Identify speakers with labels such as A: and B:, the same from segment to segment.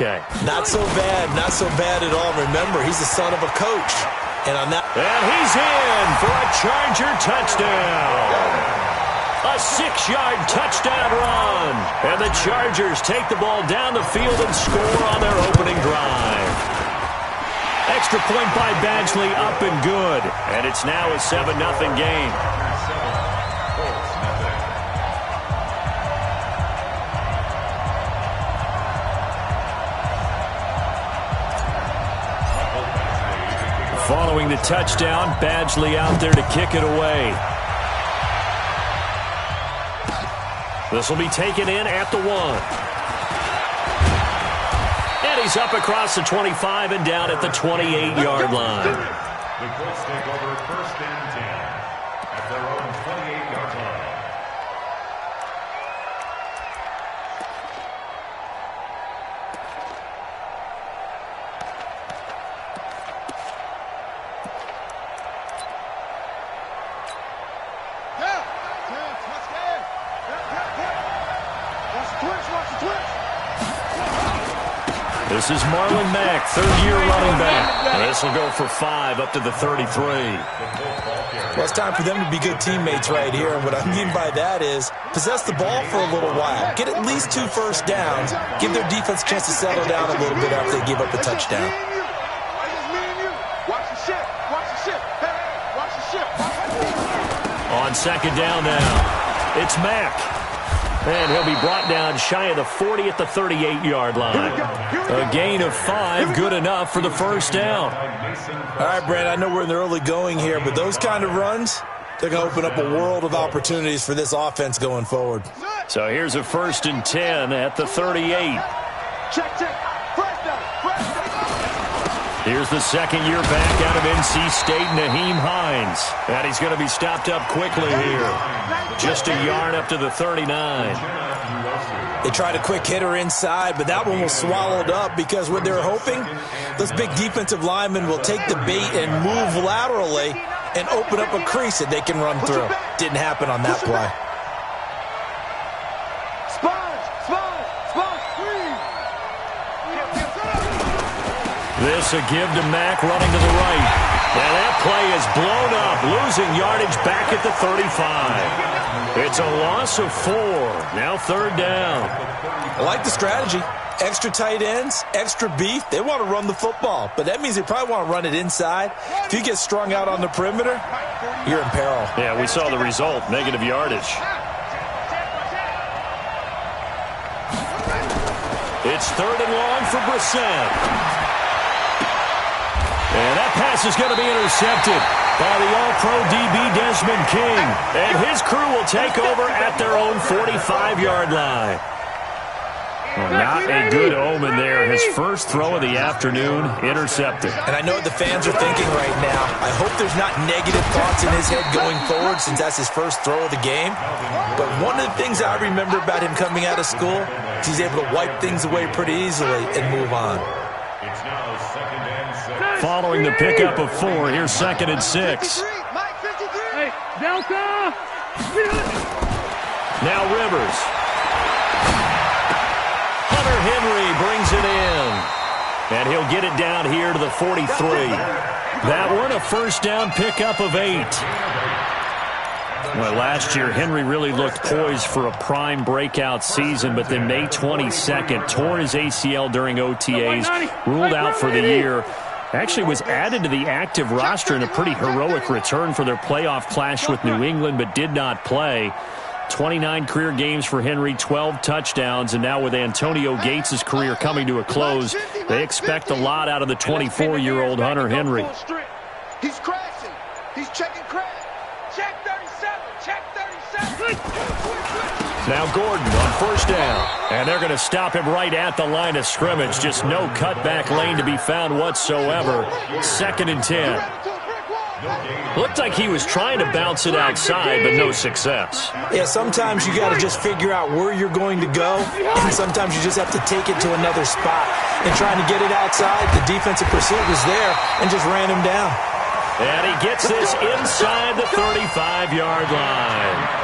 A: okay.
B: Not so bad at all. Remember, he's the son of a coach. And on that...
A: And he's in for a Charger touchdown. A 6-yard touchdown run. And the Chargers take the ball down the field and score on their opening drive. Extra point by Badgley, up and good. And it's now a 7-0 game. Following the touchdown, Badgley out there to kick it away. This will be taken in at the 1. And he's up across the 25 and down at the 28-yard line.
C: The Colts take over 1st and 10 at their own 28-yard line.
A: This is Marlon Mack, 3rd-year running back. This will go for 5 up to the 33.
B: Well, it's time for them to be good teammates right here. And what I mean by that is possess the ball for a little while. Get at least 2 first downs. Give their defense a chance to settle down a little bit after they give up the touchdown.
A: On 2nd down now, it's Mack. And he'll be brought down shy of the 40 at the 38-yard line. A gain of 5, good enough for the 1st down.
B: All right, Brent, I know we're in the early going here, but those kind of runs, they're going to open up a world of opportunities for this offense going forward.
A: So here's a 1st and 10 at the 38. Here's the 2nd-year back out of NC State, Naheem Hines. And he's going to be stopped up quickly here. Just a yard up to the 39.
B: They tried a quick hitter inside, but that one was swallowed up because what they're hoping, those big defensive linemen will take the bait and move laterally and open up a crease that they can run through. Didn't happen on that play.
A: This a give to Mack running to the right. And that play is blown up, losing yardage back at the 35. It's a loss of 4. Now 3rd down.
B: I like the strategy. Extra tight ends, extra beef. They want to run the football, but that means they probably want to run it inside. If you get strung out on the perimeter, you're in peril.
A: Yeah, we saw the result, negative yardage. It's 3rd and long for Brissett. And that pass is going to be intercepted by the All-Pro DB Desmond King. And his crew will take over at their own 45-yard line. Well, not a good omen there. His first throw of the afternoon intercepted.
B: And I know what the fans are thinking right now. I hope there's not negative thoughts in his head going forward since that's his first throw of the game. But one of the things I remember about him coming out of school is he's able to wipe things away pretty easily and move on.
C: It's now 2nd and 6.
A: Following the pickup of 4, here's 2nd and 6.
D: Hey, Delta!
A: Now Rivers. Hunter Henry brings it in. And he'll get it down here to the 43. That one a 1st down pickup of 8. Well, last year, Henry really looked poised for a prime breakout season, but then May 22nd, tore his ACL during OTAs, ruled out for the year. Actually was added to the active roster in a pretty heroic return for their playoff clash with New England, but did not play. 29 career games for Henry, 12 touchdowns, and now with Antonio Gates' career coming to a close, they expect a lot out of the 24-year-old Hunter Henry.
E: He's crashing. He's checking crash. Check 37. Check 37.
A: Now Gordon on 1st down. And they're going to stop him right at the line of scrimmage. Just no cutback lane to be found whatsoever. 2nd and 10. Looked like he was trying to bounce it outside, but no success.
B: Yeah, sometimes you got to just figure out where you're going to go, and sometimes you just have to take it to another spot. And trying to get it outside, the defensive pursuit was there and just ran him down.
A: And he gets this inside the 35-yard line.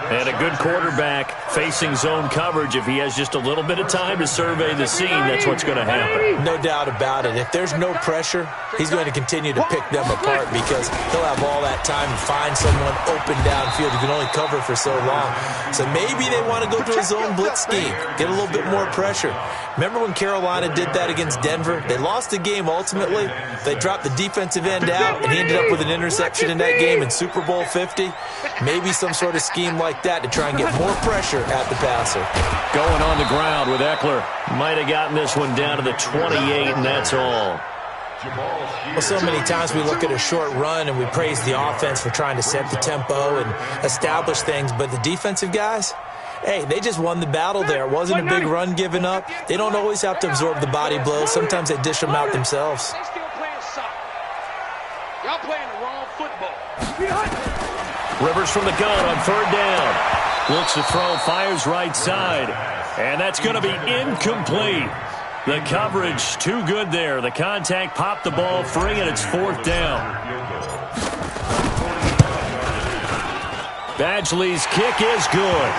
A: And a good quarterback facing zone coverage. If he has just a little bit of time to survey the scene, that's what's going to happen.
B: No doubt about it. If there's no pressure, he's going to continue to pick them apart because he'll have all that time to find someone open downfield who can only cover for so long. So maybe they want to go to a zone blitz scheme, get a little bit more pressure. Remember when Carolina did that against Denver? They lost the game ultimately. They dropped the defensive end out, and he ended up with an interception in that game in Super Bowl 50. Maybe some sort of scheme like that to try and get more pressure at the passer.
A: Going on the ground with Eckler. Might have gotten this one down to the 28, and that's all.
B: Well, so many times we look at a short run and we praise the offense for trying to set the tempo and establish things, but the defensive guys, hey, they just won the battle there. It wasn't a big run given up. They don't always have to absorb the body blows. Sometimes they dish them out themselves.
E: They still playing soccer. Y'all playing the wrong football.
A: Rivers from the gun on third down. Looks to throw, fires right side. And that's going to be incomplete. The coverage too good there. The contact popped the ball free, and it's fourth down. Badgley's kick is good.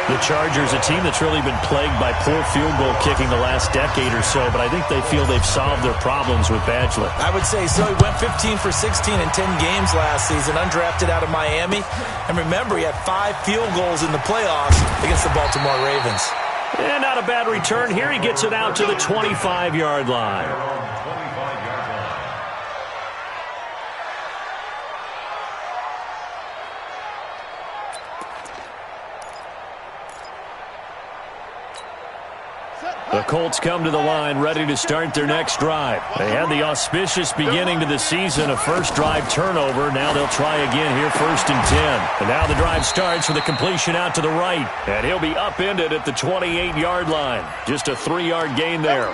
A: The Chargers, a team that's really been plagued by poor field goal kicking the last decade or so, but I think they feel they've solved their problems with Badgley.
B: I would say so. He went 15 for 16 in 10 games last season, undrafted out of Miami. And remember, he had 5 field goals in the playoffs against the Baltimore Ravens.
A: And not a bad return here. He gets it out to the 25-yard line. The Colts come to the line ready to start their next drive. They had the auspicious beginning to the season, a first drive turnover. Now they'll try again here, 1st and 10. And now the drive starts with a completion out to the right. And he'll be upended at the 28-yard line. Just a 3-yard gain there.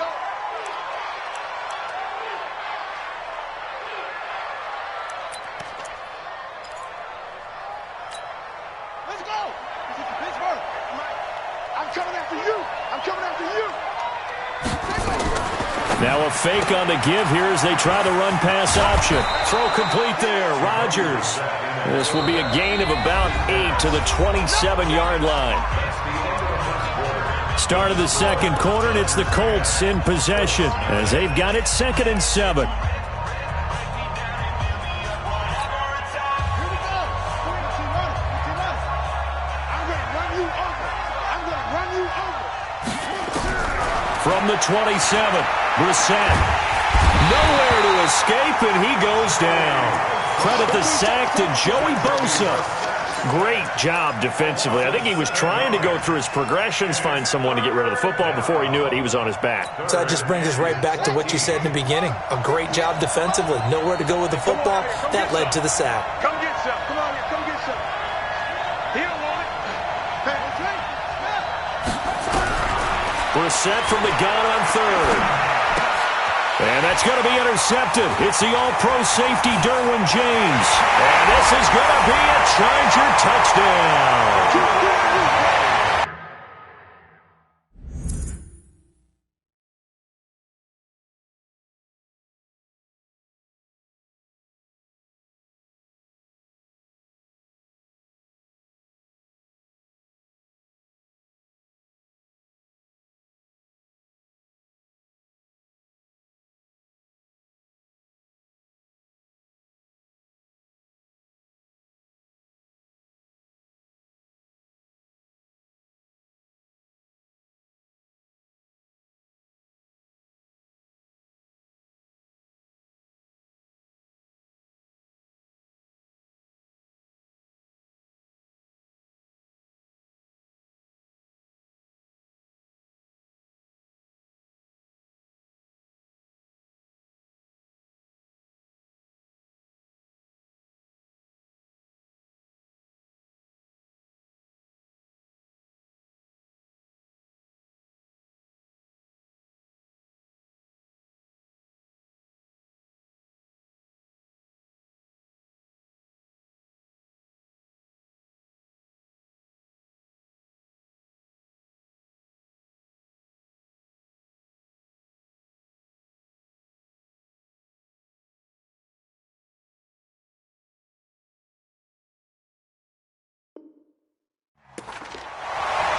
E: Let's go. This is Pittsburgh. I'm coming after you. I'm coming after you.
A: Now a fake on the give here as they try the run-pass option. Throw complete there. Rodgers. This will be a gain of about 8 to the 27-yard line. Start of the second quarter, and it's the Colts in possession as they've got it 2nd and 7. From the 27, Brissett. Nowhere to escape, and he goes down. Credit the sack to Joey Bosa. Great job defensively. I think he was trying to go through his progressions, find someone to get rid of the football. Before he knew it, he was on his back.
B: So that just brings us right back to what you said in the beginning. A great job defensively. Nowhere to go with the football. That led to the sack.
E: Come get some. Come on here. Come get some. He don't want it. Hey, that's right.
A: Brissett from the gun on third. And that's going to be intercepted. It's the all-pro safety, Derwin James. And this is going to be a Charger touchdown.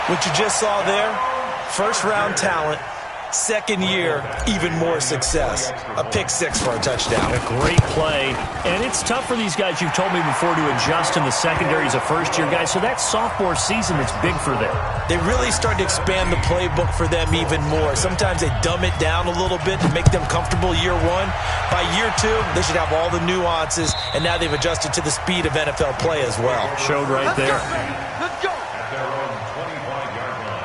B: What you just saw there, first-round talent, second year, even more success. A pick six for a touchdown.
A: A great play. And it's tough for these guys, you've told me before, to adjust in the secondary as a first-year guy. So that sophomore season is big for them.
B: They really start to expand the playbook for them even more. Sometimes they dumb it down a little bit to make them comfortable year one. By year two, they should have all the nuances, and now they've adjusted to the speed of NFL play as well.
A: Showed right there.
E: Let's go.
C: At their own 25-yard line.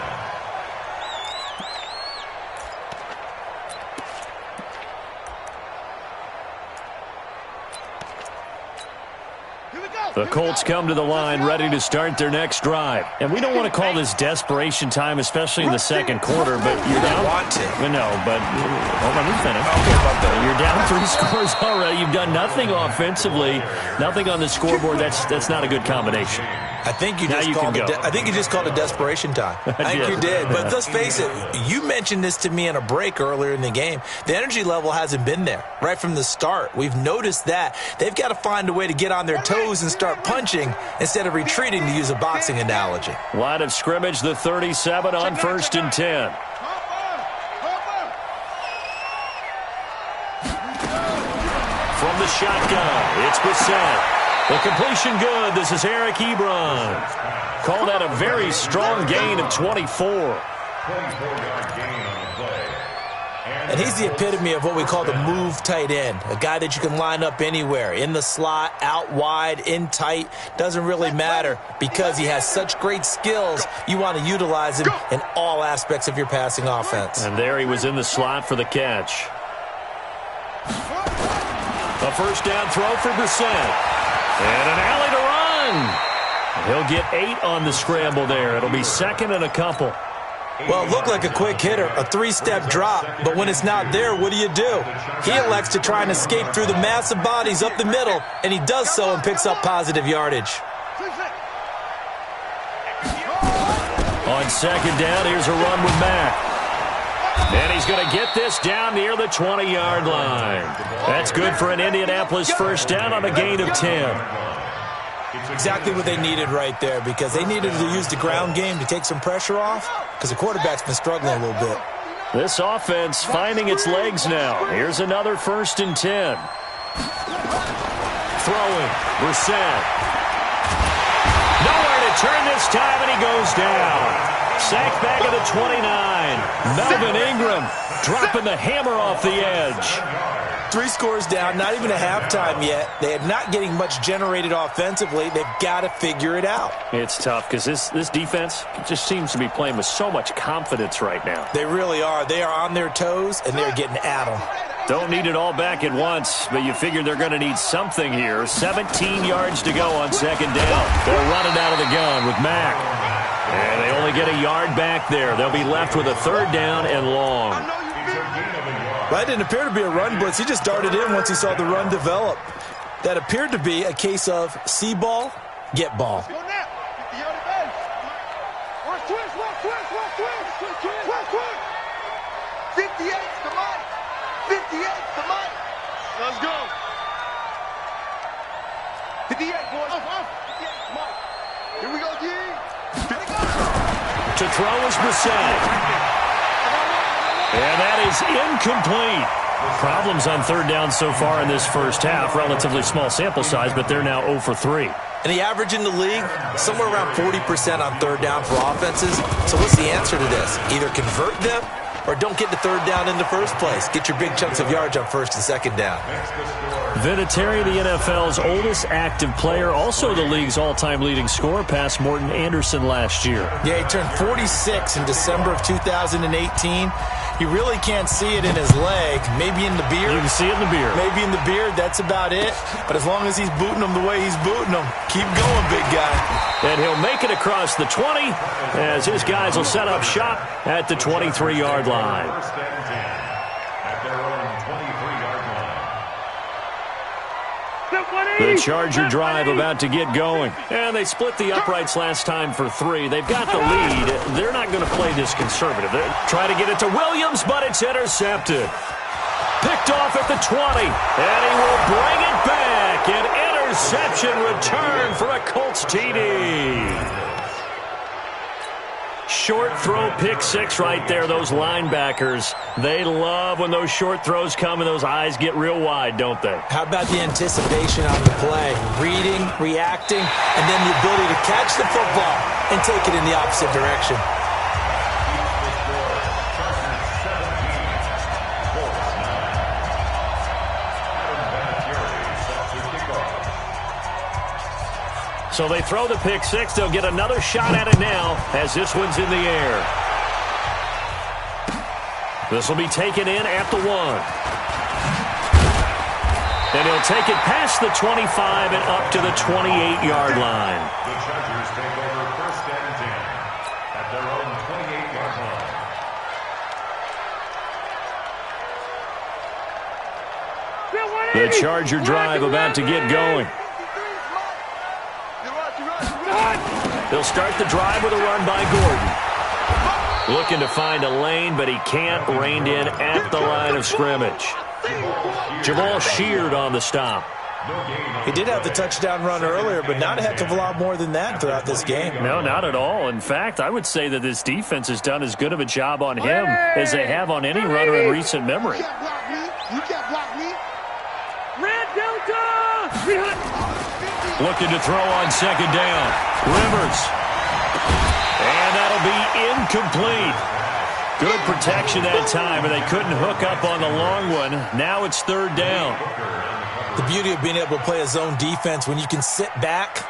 E: Here we go.
A: The Colts come to the line ready to start their next drive. And we don't want to call this desperation time, especially in the second quarter, but you're down.
B: Want to.
A: No, but let me finish.
B: Okay, about that.
A: You're down 3 scores already. You've done nothing offensively, nothing on the scoreboard. That's not a good combination.
B: I think you
A: Now
B: just
A: you
B: called
A: can
B: it.
A: go.
B: I think you just called it desperation time. I think you did. But let's face it. You mentioned this to me in a break earlier in the game. The energy level hasn't been there right from the start. We've noticed that they've got to find a way to get on their toes and start punching instead of retreating, to use a boxing analogy.
A: Line of scrimmage, the 37 on 1st and 10. From the shotgun, it's Brissett. The completion good. This is Eric Ebron. Called out a very strong gain of 24.
C: 24-yard gain on the play.
B: And he's the epitome of what we call the move tight end, a guy that you can line up anywhere, in the slot, out wide, in tight, doesn't really matter because he has such great skills. You want to utilize him in all aspects of your passing offense.
A: And there he was in the slot for the catch. A first down throw for Brissett. And an alley to run. He'll get 8 on the scramble there. It'll be second and a couple.
B: Well, it looked like a quick hitter, a 3-step drop, but when it's not there, what do? He elects to try and escape through the massive bodies up the middle, and he does so and picks up positive yardage.
A: On second down, here's a run with Mack. And he's going to get this down near the 20-yard line. That's good for an Indianapolis first down on a gain of 10.
B: Exactly what they needed right there, because they needed to use the ground game to take some pressure off, because the quarterback's been struggling a little bit.
A: This offense finding its legs now. Here's another 1st and 10. Throwing, Brissett. Nowhere to turn this time, and he goes down. Sacked back at the 29. Melvin Ingram dropping the hammer off the edge.
B: 3 scores down, not even a halftime yet. They are not getting much generated offensively. They've got to figure it out.
A: It's tough because this defense just seems to be playing with so much confidence right now.
B: They really are. They are on their toes, and they're getting at them.
A: Don't need it all back at once, but you figure they're going to need something here. 17 yards to go on second down. They're running out of the gun with Mack. And they only get a yard back there. They'll be left with a 3rd down and long.
B: That didn't appear to be a run blitz. He just darted in once he saw the run develop. That appeared to be a case of see ball, get ball.
E: Go now. 50-yard advance. Watch twist, watch twist, watch twist. Twist, twist. 58's the money. 58's the money. Let's go. 58, boys. 58's the money. Here we go, G.
A: To throw is Brissett. And that is incomplete. Problems on 3rd down so far in this first half. Relatively small sample size, but they're now 0 for 3.
B: And the average in the league, somewhere around 40% on 3rd down for offenses. So what's the answer to this? Either convert them or don't get to 3rd down in the first place. Get your big chunks of yards on 1st and 2nd down.
A: Vinatieri, the NFL's oldest active player, also the league's all-time leading scorer, past Morton Anderson last year.
B: Yeah, he turned 46 in December of 2018. You really can't see it in his leg. Maybe in the beard.
A: You can see it in the beard.
B: Maybe in the beard. That's about it. But as long as he's booting them the way he's booting them, keep going, big guy.
A: And he'll make it across the 20 as his guys will set up shop at the 23-yard line.
C: 1st and 10 at their own 23-yard line.
A: The Charger drive about to get going. And they split the uprights last time for 3. They've got the lead. They're not going to play this conservative. They try to get it to Williams, but it's intercepted. Picked off at the 20. And he will bring it back. An interception return for a Colts TD. Short throw, pick six right there, those linebackers. They love when those short throws come and those eyes get real wide, don't they?
B: How about the anticipation on the play? Reading, reacting, and then the ability to catch the football and take it in the opposite direction.
A: So they throw the pick six. They'll get another shot at it now as this one's in the air. This will be taken in at the 1. And he'll take it past the 25 and up to the 28-yard line.
C: The Chargers take over first and 10 at their own 28-yard line.
A: The Charger drive about to get going. They'll start the drive with a run by Gordon. Looking to find a lane, but he can't. Reined in at the line of scrimmage. Jamal Sheard on the stop.
B: He did have the touchdown run earlier, but not a heck of a lot more than that throughout this game.
A: No, not at all. In fact, I would say that this defense has done as good of a job on him as they have on any runner in recent memory.
E: You can't block me.
D: Red Delta!
A: Looking to throw on second down. Rivers. And that'll be incomplete. Good protection that time, and they couldn't hook up on the long one. Now it's third down.
B: The beauty of being able to play a zone defense when you can sit back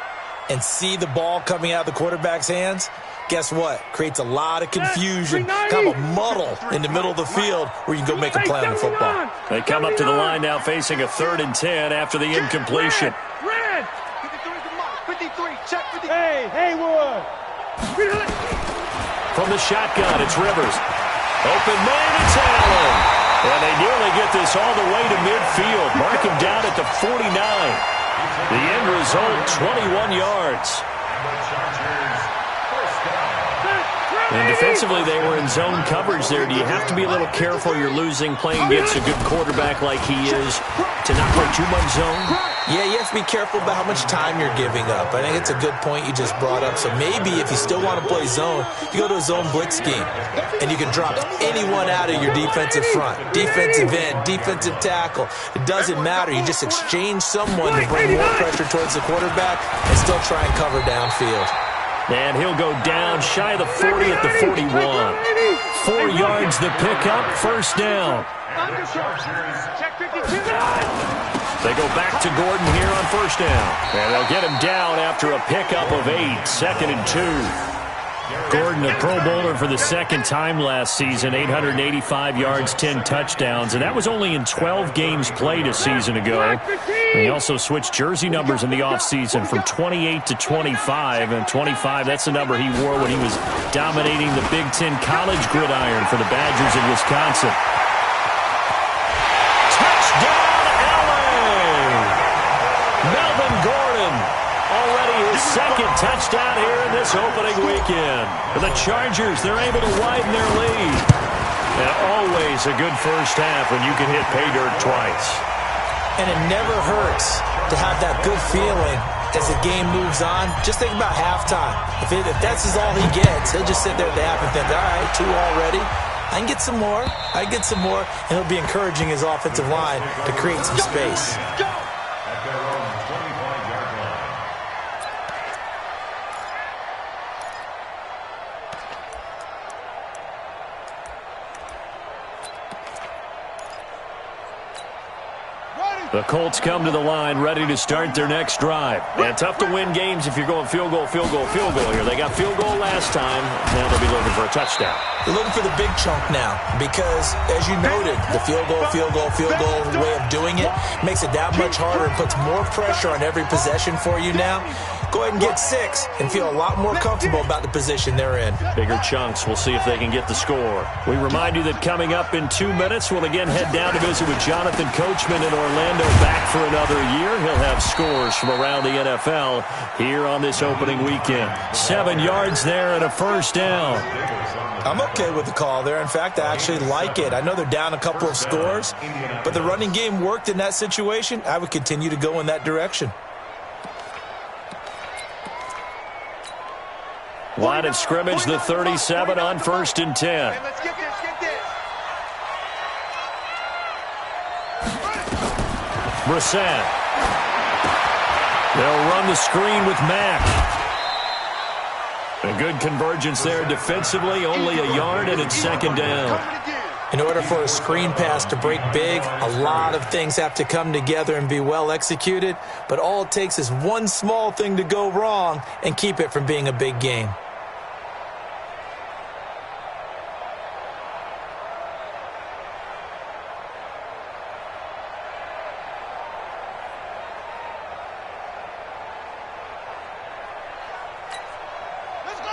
B: and see the ball coming out of the quarterback's hands, guess what? Creates a lot of confusion, kind of a muddle in the middle of the field where you can go make a play on the football.
A: They come up to the line now facing a 3rd and 10 after the incompletion.
D: Red!
E: 53, check 53.
D: Hey, Haywood!
A: From the shotgun, it's Rivers. Open man, it's Allen. And they nearly get this all the way to midfield. Mark him down at the 49. The end result, 21 yards. And defensively, they were in zone coverage there. Do you have to be a little careful you're losing playing against a good quarterback like he is to not play too much zone?
B: Yeah, you have to be careful about how much time you're giving up. I think it's a good point you just brought up. So maybe if you still want to play zone, you go to a zone blitz scheme, and you can drop anyone out of your defensive front, defensive end, defensive tackle. It doesn't matter. You just exchange someone to bring more pressure towards the quarterback and still try and cover downfield.
A: And he'll go down shy of the 40 at the 41. 4 yards the pickup, first down.
D: Check 52.
A: They go back to Gordon here on first down. And they'll get him down after a pickup of 8, 2nd and 2. Gordon, a Pro Bowler for the second time last season, 885 yards, 10 touchdowns, and that was only in 12 games played a season ago. And he also switched jersey numbers in the offseason from 28 to 25, and 25, that's the number he wore when he was dominating the Big Ten college gridiron for the Badgers of Wisconsin. Touchdown, LA! Melvin Gordon. Already his second touchdown here in this opening weekend. For the Chargers, they're able to widen their lead. And always a good first half when you can hit pay dirt twice.
B: And it never hurts to have that good feeling as the game moves on. Just think about halftime. If that's all he gets, he'll just sit there at the half and think, all right, 2 already. I can get some more. I can get some more. And he'll be encouraging his offensive line to create some space.
A: The Colts come to the line ready to start their next drive. And tough to win games if you're going field goal, field goal, field goal here. They got field goal last time. Now they'll be looking for a touchdown.
B: They're looking for the big chunk now because, as you noted, the field goal way of doing it makes it that much harder and puts more pressure on every possession for you now. Go ahead and get 6 and feel a lot more comfortable about the position they're in.
A: Bigger chunks. We'll see if they can get the score. We remind you that coming up in 2 minutes, we'll again head down to visit with Jonathan Coachman in Orlando, back for another year. He'll have scores from around the NFL here on this opening weekend. 7 yards there and a first down.
B: I'm okay with the call there. In fact, I actually like it. I know they're down a couple of scores, but the running game worked in that situation. I would continue to go in that direction.
A: Line of scrimmage, the 37 on 1st and 10.
E: Hey, let's get this, get this.
A: Brissett. They'll run the screen with Mack. A good convergence there defensively, only a yard, and it's 2nd down.
B: In order for a screen pass to break big, a lot of things have to come together and be well executed, but all it takes is one small thing to go wrong and keep it from being a big game.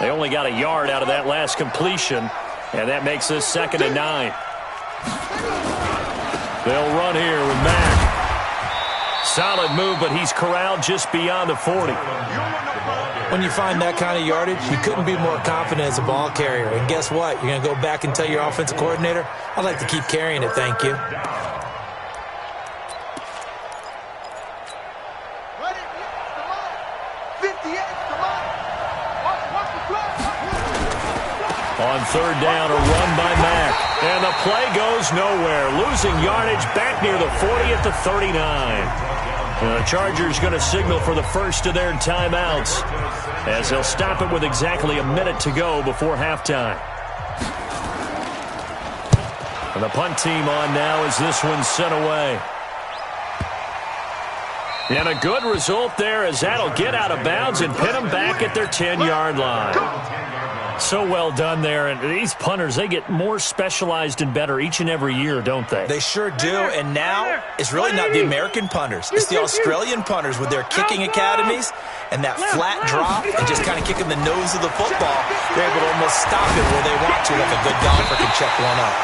A: They only got a yard out of that last completion, and that makes this 2nd and 9. They'll run here with Mack. Solid move, but he's corralled just beyond the 40.
B: When you find that kind of yardage, you couldn't be more confident as a ball carrier. And guess what? You're going to go back and tell your offensive coordinator, I'd like to keep carrying it, thank you.
A: On 3rd down, a run by Mack. And the play goes nowhere. Losing yardage back near the 40 at the 39. The Chargers going to signal for the first of their timeouts as they'll stop it with exactly a minute to go before halftime. And the punt team on now as this one's sent away. And a good result there as that'll get out of bounds and pin them back at their 10-yard line. So well done there. And these punters, they get more specialized and better each and every year, don't they?
B: They sure do. And now it's really not the American punters. It's the Australian punters with their kicking academies and that flat drop and just kind of kicking the nose of the football. They're able to almost stop it where they want to, like a good golfer can check one up.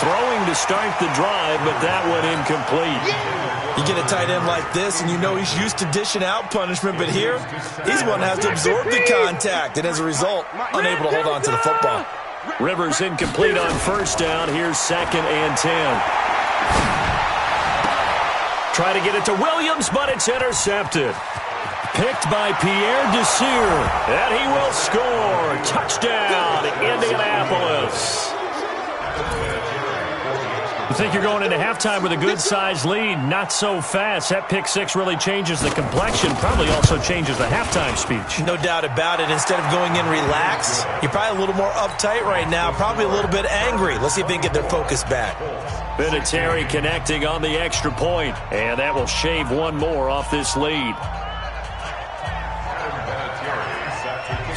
A: Throwing to start the drive, but that one incomplete.
B: You get a tight end like this, and you know he's used to dishing out punishment, but here, he's one that has to absorb the contact, and as a result, unable to hold on to the football.
A: Rivers incomplete on 1st down. Here's 2nd and 10. Try to get it to Williams, but it's intercepted. Picked by Pierre Desir, and he will score. Touchdown, Indianapolis. You think you're going into halftime with a good-sized lead. Not so fast. That pick six really changes the complexion, probably also changes the halftime speech.
B: No doubt about it. Instead of going in relaxed, you're probably a little more uptight right now, probably a little bit angry. Let's see if they can get their focus back.
A: Vinatieri connecting on the extra point, and that will shave one more off this lead.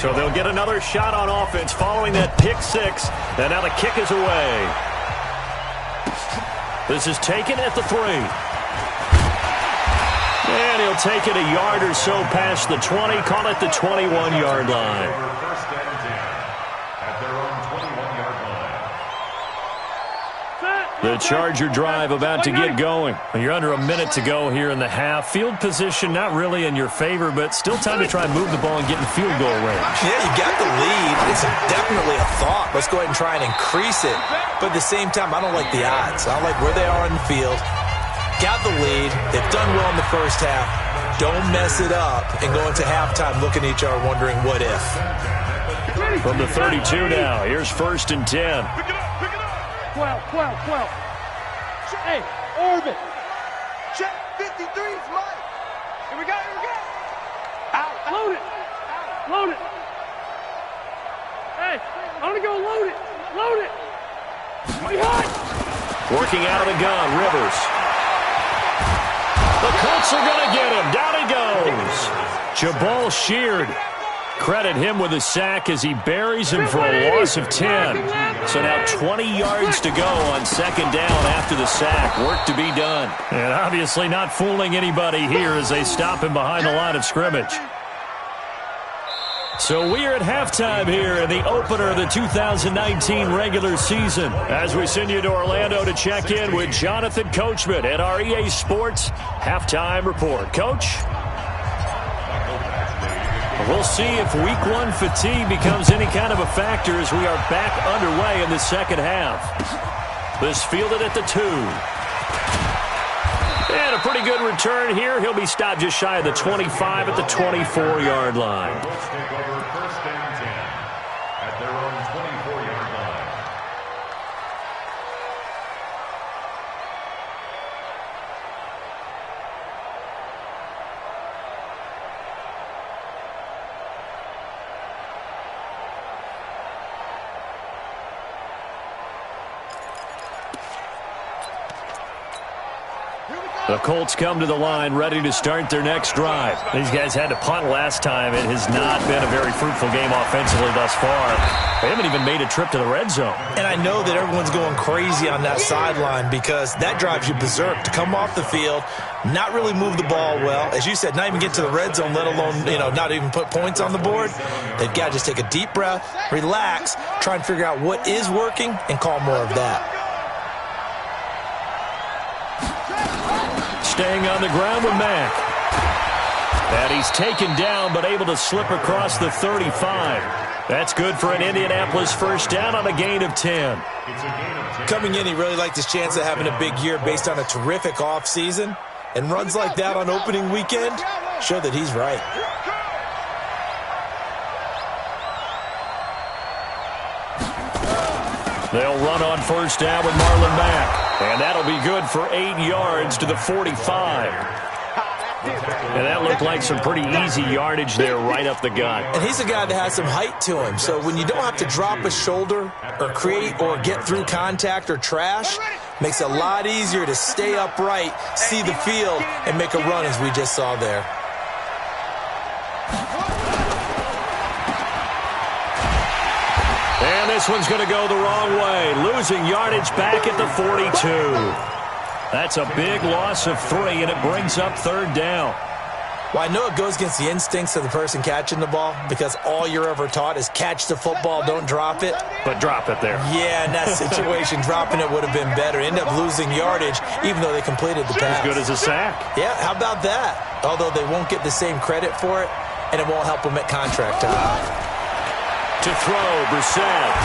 A: So they'll get another shot on offense following that pick six, and now the kick is away. This is taken at the 3. And he'll take it a yard or so past the 20, call it the 21-yard line.
C: First and 10 at their own 21-yard line.
A: The Charger drive about to get going. You're under a minute to go here in the half. Field position not really in your favor, but still time to try and move the ball and get in field goal range.
B: Yeah, you got the lead. It's definitely a thought. Let's go ahead and try and increase it. But at the same time, I don't like the odds. I don't like where they are in the field. Got the lead. They've done well in the first half. Don't mess it up and go into halftime looking at each other wondering what if.
A: From the 32 now, here's 1st and 10.
D: 12. Hey, Orbit.
E: Check 53's Mike.
D: Here we go. Out. Load it. Hey, I'm going to go load it. We hot.
A: Working out of the gun, Rivers. The Colts are going to get him. Down he goes. Jabal Sheard. Credit him with a sack as he buries him for a loss of 10. So now 20 yards to go on 2nd down after the sack. Work to be done. And obviously not fooling anybody here as they stop him behind the line of scrimmage. So we are at halftime here in the opener of the 2019 regular season as we send you to Orlando to check in with Jonathan Coachman at our EA Sports Halftime Report. Coach? We'll see if week one fatigue becomes any kind of a factor as we are back underway in the second half. This fielded at the 2. And a pretty good return here. He'll be stopped just shy of the 25 at the 24-yard line.
C: Colts take over 1st and 10.
A: The Colts come to the line ready to start their next drive. These guys had to punt last time. It has not been a very fruitful game offensively thus far. They haven't even made a trip to the red zone.
B: And I know that everyone's going crazy on that sideline because that drives you berserk to come off the field, not really move the ball well. As you said, not even get to the red zone, let alone, not even put points on the board. They've got to just take a deep breath, relax, try and figure out what is working, and call more of that.
A: Staying on the ground with Mack. And he's taken down but able to slip across the 35. That's good for an Indianapolis first down on a gain of 10.
B: Coming in, he really liked his chance of having a big year based on a terrific offseason. And runs like that on opening weekend show that he's right.
A: They'll run on first down with Marlon Mack. And that'll be good for 8 yards to the 45. And that looked like some pretty easy yardage there right up the gut.
B: And he's a guy that has some height to him. So when you don't have to drop a shoulder or create or get through contact or trash, makes it a lot easier to stay upright, see the field, and make a run as we just saw there.
A: And this one's going to go the wrong way, losing yardage back at the 42. That's a big loss of 3, and it brings up third down.
B: Well, I know it goes against the instincts of the person catching the ball because all you're ever taught is catch the football, don't drop it.
A: But drop it there.
B: Yeah, in that situation, dropping it would have been better. End up losing yardage, even though they completed the pass.
A: As good as a sack.
B: Yeah, how about that? Although they won't get the same credit for it, and it won't help them at contract time.
A: To throw, Brissett.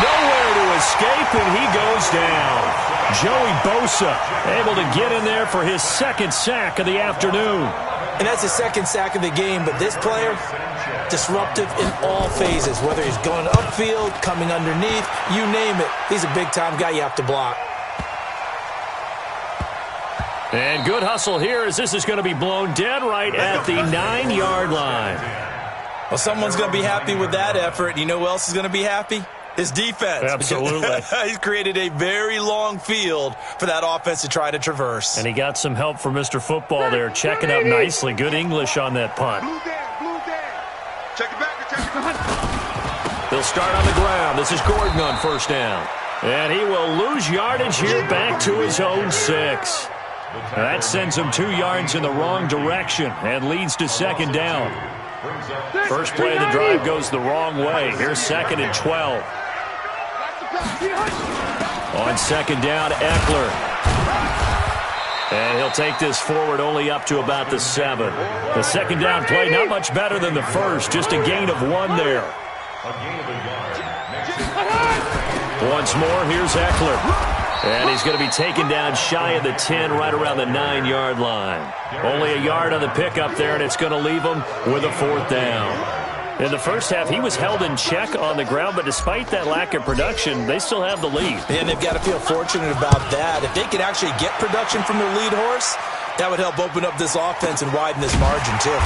A: Nowhere to escape, and he goes down. Joey Bosa able to get in there for his second sack of the afternoon.
B: And that's his second sack of the game, but this player, disruptive in all phases, whether he's going upfield, coming underneath, you name it. He's a big-time guy you have to block.
A: And good hustle here as this is going to be blown dead right at the 9-yard line.
B: Well, someone's going to be happy with that effort. You know who else is going to be happy? His defense.
A: Absolutely.
B: He's created a very long field for that offense to try to traverse.
A: And he got some help from Mr. Football there, checking up nicely. Good English on that punt.
E: Check it back. Check it.
A: They'll start on the ground. This is Gordon on first down. And he will lose yardage here back to his own 6. That sends him 2 yards in the wrong direction and leads to second down. First play of the drive goes the wrong way. Here's second and 12. On second down, Eckler. And he'll take this forward only up to about the 7. The second down play not much better than the first. Just a gain of 1 there. Once more, here's Eckler. And he's going to be taken down shy of the 10, right around the 9-yard line. Only a yard on the pickup there, and it's going to leave him with a 4th down. In the first half, he was held in check on the ground, but despite that lack of production, they still have the lead.
B: And they've got to feel fortunate about that. If they could actually get production from their lead horse, that would help open up this offense and widen this margin, too.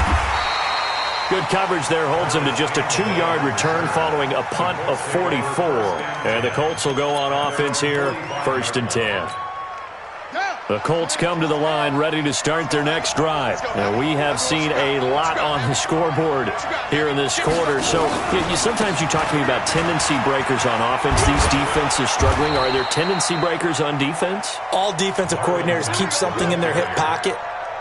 A: Good coverage there holds him to just a 2-yard return following a punt of 44. And the Colts will go on offense here, 1st and 10. The Colts come to the line ready to start their next drive. Now, we have seen a lot on the scoreboard here in this quarter. So sometimes you talk to me about tendency breakers on offense. These defenses struggling. Are there tendency breakers on defense?
B: All defensive coordinators keep something in their hip pocket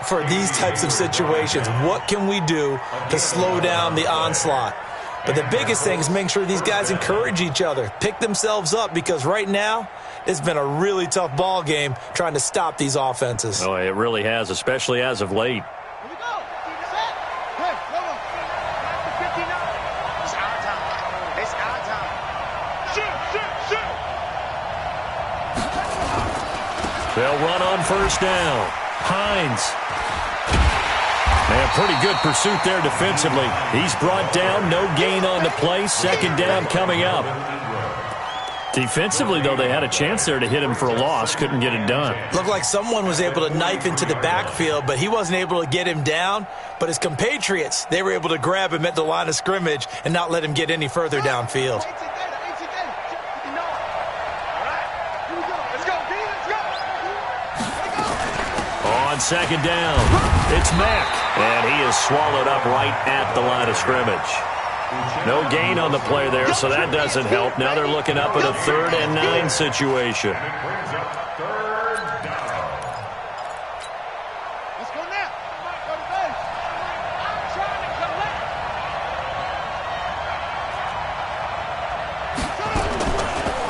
B: for these types of situations. What can we do to slow down the onslaught? But the biggest thing is making sure these guys encourage each other, pick themselves up, because right now it's been a really tough ball game trying to stop these offenses.
A: Oh, it really has, especially as of late. They'll run on first down. Hines. And pretty good pursuit there defensively. He's brought down, no gain on the play. Second down coming up. Defensively, though, they had a chance there to hit him for a loss. Couldn't get it done.
B: Looked like someone was able to knife into the backfield, but he wasn't able to get him down. But his compatriots, they were able to grab him at the line of scrimmage and not let him get any further downfield.
A: second down. It's Mack, and he is swallowed up right at the line of scrimmage. No gain on the play there, so that doesn't help. Now they're looking up at a 3rd and 9 situation.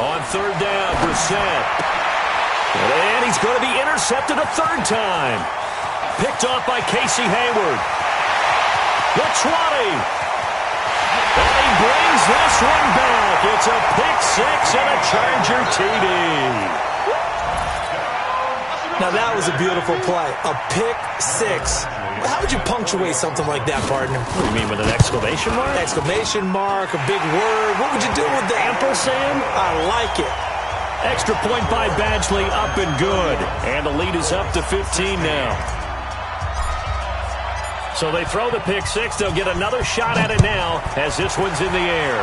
A: On 3rd down, Brissett. And he's going to be intercepted a 3rd time. Picked off by Casey Hayward. The 20. And he brings this one back. It's a pick 6 and a Charger TD.
B: Now that was a beautiful play. A pick 6. How would you punctuate something like that, partner?
A: What do you mean, with an exclamation mark?
B: Exclamation mark, a big word. What would you do with that?
A: Ampersand?
B: I like it.
A: Extra point by Badgley, up and good. And the lead is up to 15 now. So they throw the pick 6. They'll get another shot at it now as this one's in the air.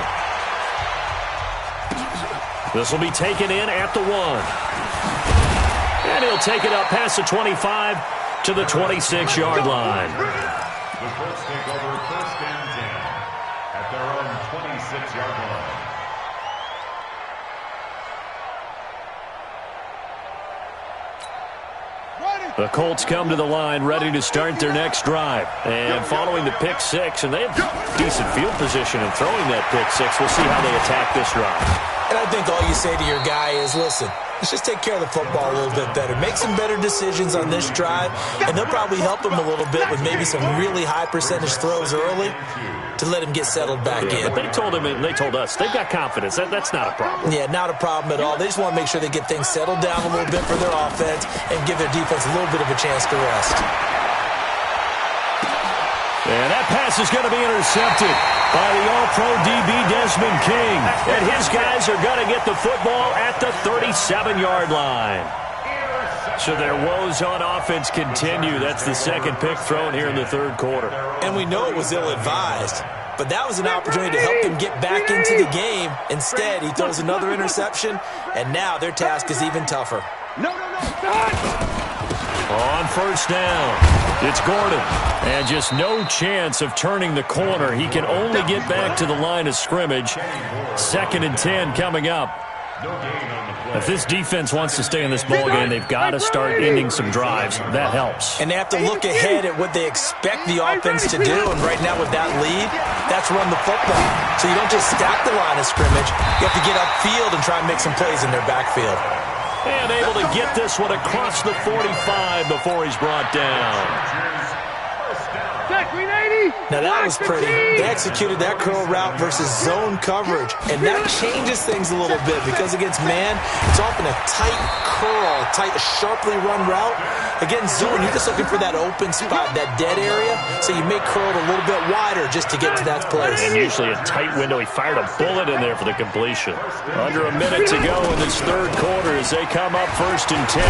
A: This will be taken in at the 1. And he'll take it up past the 25 to the 26-yard line.
C: The Colts take over 1st and 10 at their own 26-yard line.
A: The Colts come to the line ready to start their next drive. And following the pick 6, and they have decent field position in throwing that pick 6. We'll see how they attack this drive.
B: And I think all you say to your guy is, listen, let's just take care of the football a little bit better. Make some better decisions on this drive, and they'll probably help him a little bit with maybe some really high percentage throws early to let him get settled back in.
A: But they told him, and they told us, they've got confidence. That's not a problem.
B: Yeah, not a problem at all. They just want to make sure they get things settled down a little bit for their offense and give their defense a little bit of a chance to rest.
A: And that pass is going to be intercepted by the All-Pro DB Desmond King. And his guys are going to get the football at the 37-yard line. So their woes on offense continue. That's the second pick thrown here in the 3rd quarter.
B: And we know it was ill-advised, but that was an opportunity to help them get back into the game. Instead, he throws another interception, and now their task is even tougher.
D: No.
A: On 1st down, it's Gordon. And just no chance of turning the corner. He can only get back to the line of scrimmage. 2nd and 10 coming up. If this defense wants to stay in this ballgame, they've got to start ending some drives. That helps.
B: And they have to look ahead at what they expect the offense to do. And right now with that lead, that's run the football. So you don't just stack the line of scrimmage. You have to get upfield and try and make some plays in their backfield.
A: And able to get this one across the 45 before he's brought down.
B: Now that was pretty. They executed that curl route versus zone coverage, and that changes things a little bit because against man, it's often a tight curl, tight, sharply run route. Against zone, you're just looking for that open spot, that dead area, so you make curl a little bit wider just to get to that place.
A: And usually a tight window. He fired a bullet in there for the completion. Under a minute to go in this 3rd quarter as they come up 1st and 10.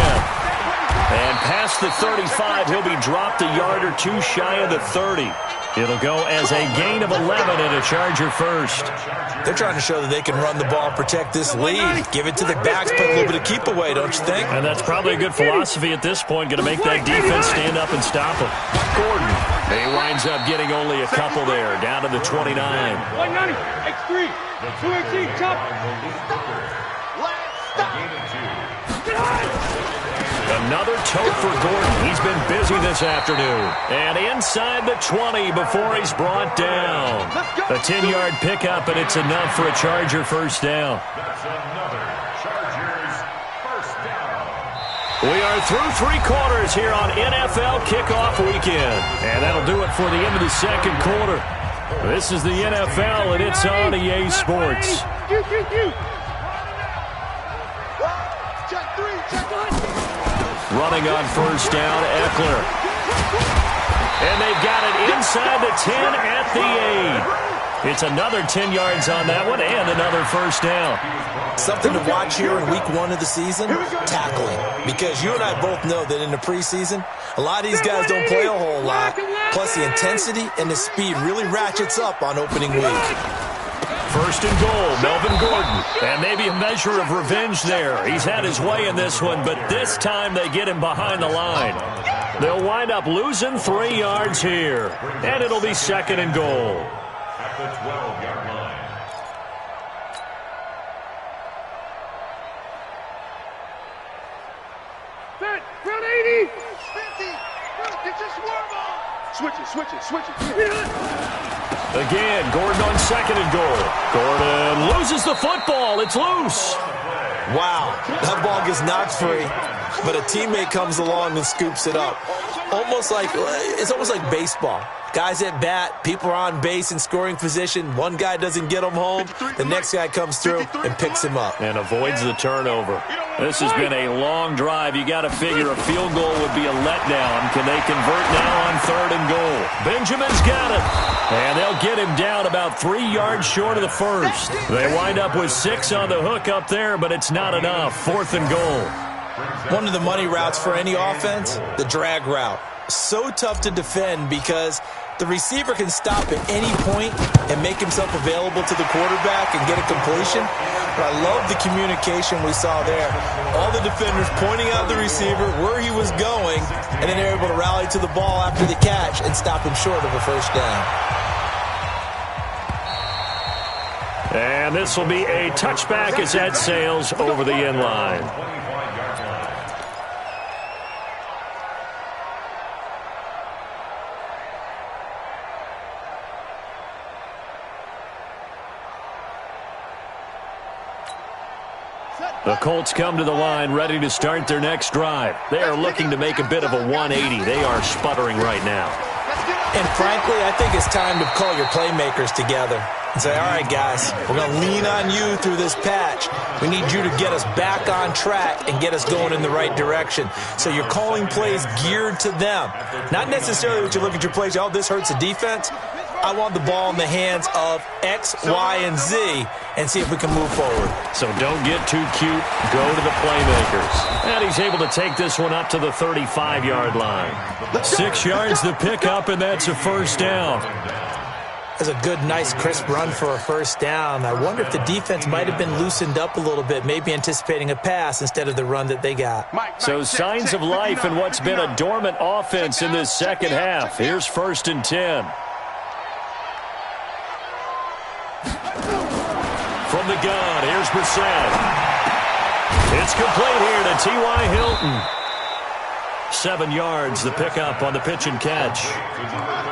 A: And past the 35, he'll be dropped a yard or 2 shy of the 30. It'll go as a gain of 11 and a Charger first.
B: They're trying to show that they can run the ball and protect this lead. Give it to the backs, put a little bit of keep away, don't you think?
A: And that's probably a good philosophy at this point. Going to make that defense stand up and stop him. Gordon, he winds up getting only a couple there, down to the 29.
D: 190, X3, 218, chop.
A: Another tote for Gordon. He's been busy this afternoon. And inside the 20 before he's brought down. A 10-yard pickup, and it's enough for a Charger first down.
C: That's another Chargers first down.
A: We are through 3 quarters here on NFL Kickoff Weekend. And that'll do it for the end of the 2nd quarter. This is the NFL, and it's on EA Sports. Running on 1st down, Eckler. And they've got it inside the 10 at the 8. It's another 10 yards on that one and another first down.
B: Something to watch here in week 1 of the season, tackling. Because you and I both know that in the preseason, a lot of these guys don't play a whole lot. Plus the intensity and the speed really ratchets up on opening week.
A: 1st and goal, Melvin Gordon. And maybe a measure of revenge there. He's had his way in this one, but this time they get him behind the line. They'll wind up losing 3 yards here. And it'll be 2nd and goal.
C: At the 12-yard line.
D: Set. Round 80.
E: 50. Get your swerve on. Switch it.
A: Again, Gordon on 2nd and goal. Gordon loses the football. It's loose.
B: Wow, that ball gets knocked free, but a teammate comes along and scoops it up. It's almost like baseball. Guys at bat, people are on base in scoring position. One guy doesn't get him home. The next guy comes through and picks him up.
A: And avoids the turnover. This has been a long drive. You got to figure a field goal would be a letdown. Can they convert now on 3rd and goal? Benjamin's got it. And they'll get him down about 3 yards short of the first. They wind up with 6 on the hook up there, but it's not enough. 4th and goal.
B: One of the money routes for any offense, the drag route. So tough to defend because the receiver can stop at any point and make himself available to the quarterback and get a completion. But I love the communication we saw there. All the defenders pointing out the receiver, where he was going, and then they're able to rally to the ball after the catch and stop him short of a first down.
A: And this will be a touchback as that sails over the end line. The Colts come to the line ready to start their next drive. They are looking to make a bit of a 180. They are sputtering right now.
B: And frankly, I think it's time to call your playmakers together and say, all right, guys, we're going to lean on you through this patch. We need you to get us back on track and get us going in the right direction. So you're calling plays geared to them. Not necessarily what you look at your plays, oh, this hurts the defense. I want the ball in the hands of X, Y, and Z and see if we can move forward.
A: So don't get too cute. Go to the playmakers. And he's able to take this one up to the 35-yard line. 6 yards to pick up, and that's a first down.
B: That's a good, nice, crisp run for a first down. I wonder if the defense might have been loosened up a little bit, maybe anticipating a pass instead of the run that they got.
A: So signs of life in what's been a dormant offense in this second half. Here's 1st and 10. From the gun, here's Brissett. It's complete here to T.Y. Hilton. 7 yards, the pickup on the pitch and catch.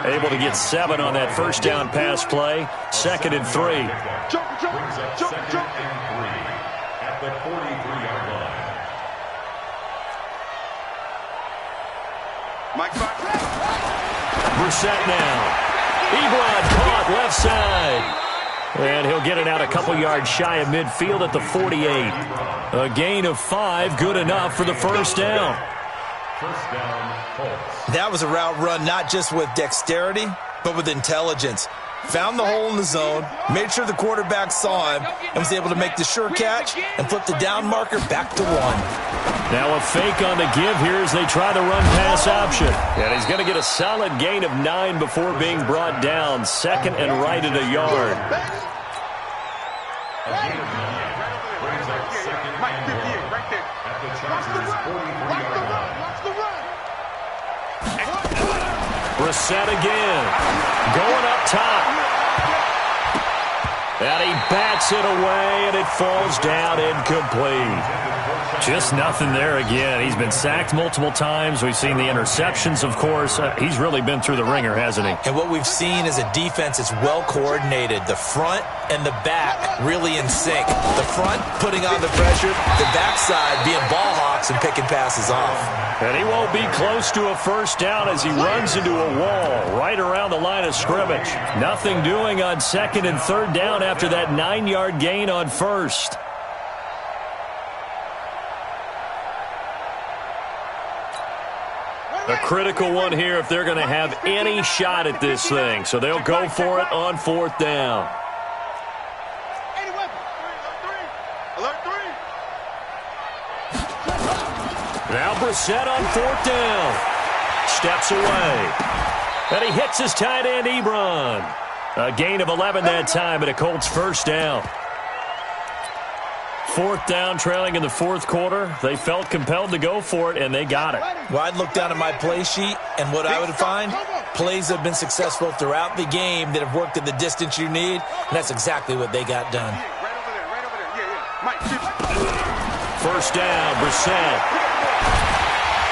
A: Able to get 7 on that first down pass play. 2nd and 3.
C: Jump. At the 43-yard line.
A: Brissett now. Ebron caught left side. And he'll get it out a couple yards shy of midfield at the 48. A gain of 5, good enough for the first down.
C: First down, Colts.
B: That was a route run not just with dexterity, but with intelligence. Found the hole in the zone, made sure the quarterback saw him, and was able to make the sure catch and flip the down marker back to 1.
A: Now a fake on the give here as they try the run-pass option. And he's going to get a solid gain of 9 before being brought down. 2nd and right at a yard.
C: A gain of 9 brings up 2nd and 1 at the Chargers' 43-yard line.
A: Brissett again. Going up top. And he bats it away, and it falls down incomplete. Just nothing there again. He's been sacked multiple times. We've seen the interceptions, of course. He's really been through the ringer, hasn't he?
B: And what we've seen is a defense that's well coordinated. The front and the back really in sync. The front putting on the pressure, the backside being ball hawks and picking passes off.
A: And he won't be close to a first down as he runs into a wall right around the line of scrimmage. Nothing doing on 2nd and 3rd down after that 9-yard gain on 1st. A critical one here if they're going to have any shot at this thing. So they'll go for it on 4th down. Now Brissett on 4th down. Steps away. And he hits his tight end, Ebron. A gain of 11 that time, and a Colts first down. 4th down, trailing in the 4th quarter. They felt compelled to go for it, and they got it.
B: Well, I'd look down at my play sheet, and what I would find, plays have been successful throughout the game that have worked at the distance you need, and that's exactly what they got done.
A: First down, Brissett.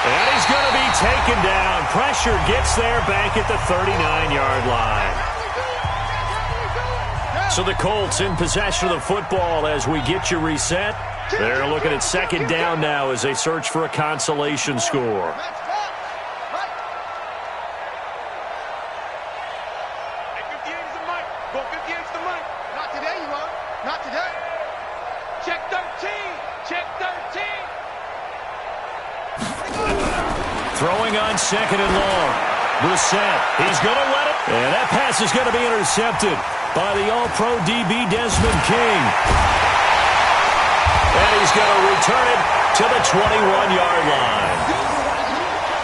A: And he's going to be taken down. Pressure gets there back at the 39-yard line. So the Colts in possession of the football as we get you reset. They're looking at 2nd down now as they search for a consolation score.
E: Not today, you won't. Not today. Check 13. Check 13.
A: Throwing on 2nd and long. Brissett, he's going to let it. And that pass is going to be intercepted by the All-Pro DB Desmond King. And he's going to return it to the 21-yard line.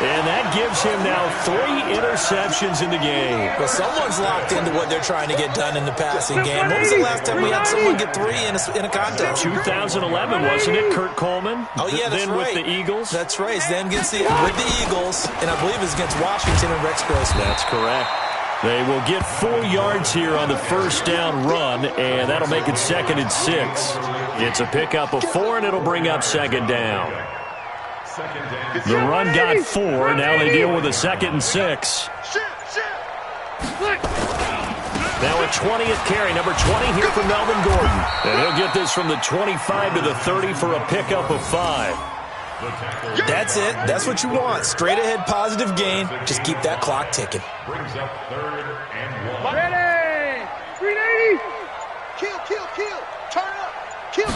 A: And that gives him now 3 interceptions in the game.
B: Well, someone's locked into what they're trying to get done in the passing game. When was the last time we had someone get 3 in a contest?
A: 2011, wasn't it? Kurt Coleman?
B: Oh, yeah, that's
A: then
B: right.
A: With the Eagles?
B: That's right. Then with the Eagles, and I believe it's against Washington and Rex Grossman.
A: That's correct. They will get 4 yards here on the first down run, and that'll make it 2nd and 6. It's a pickup of 4, and it'll bring up 2nd down. The run got 4. Now they deal with a 2nd and 6. Now a 20th carry, number 20 here for Melvin Gordon. And he'll get this from the 25 to the 30 for a pickup of 5.
B: That's it. That's what you want. Straight ahead positive gain. Just keep that clock ticking.
C: Brings up 3rd and 1.
D: Ready. 380.
E: Kill. Turn up. Kill.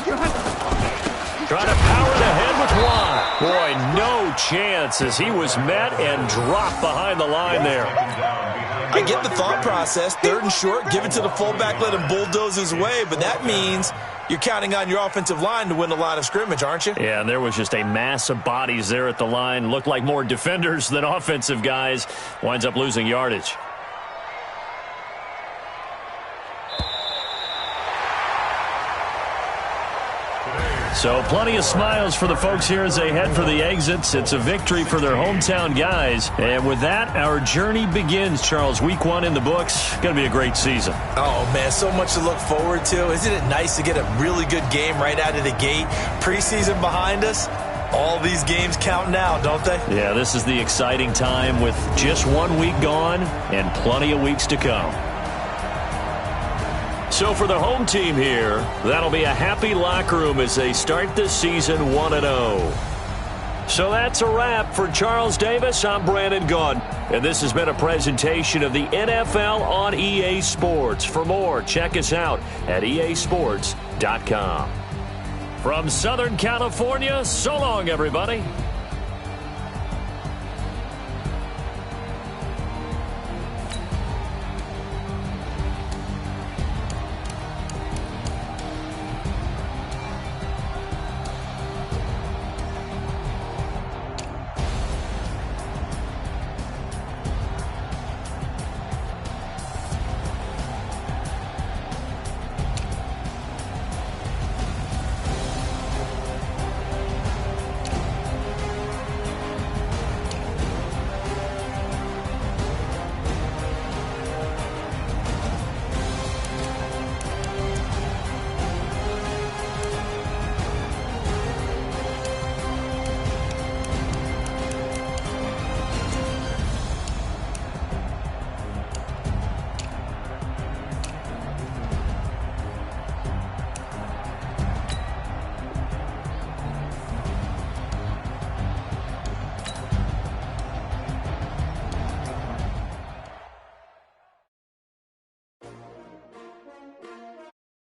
A: Trying to power it ahead with Watt. Boy, no chance as he was met and dropped behind the line there.
B: I get the thought process. 3rd and short, give it to the fullback, let him bulldoze his way. But that means you're counting on your offensive line to win the line of scrimmage, aren't you?
A: Yeah, and there was just a mass of bodies there at the line. Looked like more defenders than offensive guys. Winds up losing yardage. So plenty of smiles for the folks here as they head for the exits. It's a victory for their hometown guys. And with that, our journey begins, Charles. Week 1 in the books. Going to be a great season.
B: Oh, man, so much to look forward to. Isn't it nice to get a really good game right out of the gate? Preseason behind us. All these games count now, don't they?
A: Yeah, this is the exciting time with just 1 week gone and plenty of weeks to come. So for the home team here, that'll be a happy locker room as they start this season 1-0. So that's a wrap for Charles Davis. I'm Brandon Gunn, and this has been a presentation of the NFL on EA Sports. For more, check us out at easports.com. From Southern California, so long, everybody.